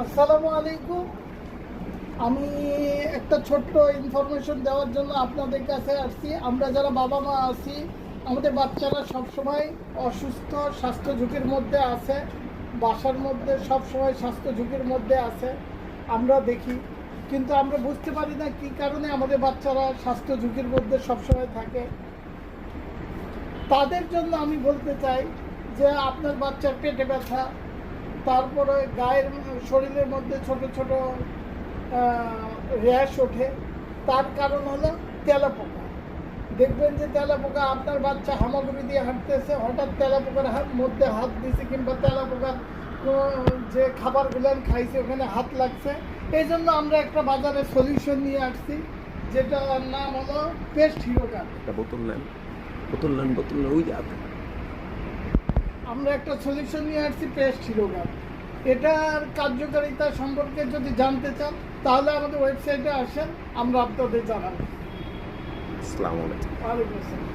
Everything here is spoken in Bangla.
আসসালামু আলাইকুম। আমি একটা ছোট্ট ইনফরমেশন দেওয়ার জন্য আপনাদের কাছে আসছি। আমরা যারা বাবা মা আছি, আমাদের বাচ্চারা সবসময় অসুস্থ, স্বাস্থ্য ঝুঁকির মধ্যে আছে, বাসার মধ্যে সবসময় স্বাস্থ্য ঝুঁকির মধ্যে আছে আমরা দেখি, কিন্তু আমরা বুঝতে পারি না কী কারণে আমাদের বাচ্চারা স্বাস্থ্য ঝুঁকির মধ্যে সবসময় থাকে। তাদের জন্য আমি বলতে চাই যে আপনার বাচ্চার পেটে ব্যথা, তারপরে গায়ের শরীরের মধ্যে ছোট ছোট র্যাশ ওঠে, তার কারণ হলো তেলাপোকা। দেখবেন যে তেলাপোকা, আপনার বাচ্চা হামাগুড়ি দিয়ে হাঁটতেছে, হঠাৎ তেলাপোকার মধ্যে হাত দিয়েছে, কিংবা তেলাপোকার যে খাবারগুলো খাইছে ওখানে হাত লাগছে। এই জন্য আমরা একটা বাজারে সলিউশন নিয়ে আসছি, যেটার নাম হলো পেস্ট হিরো গার্ড। বোতল নেন ওই যে আমরা একটা সলিউশন নিয়ে আসছি, পেস্ট হিরো গার্ড। এটার কার্যকারিতা সম্পর্কে যদি জানতে চান তাহলে আমাদের ওয়েবসাইটে আসেন, আমরা আপনাদের জানাবো। আসসালামু আলাইকুম। ওয়ালাইকুম আসসালাম।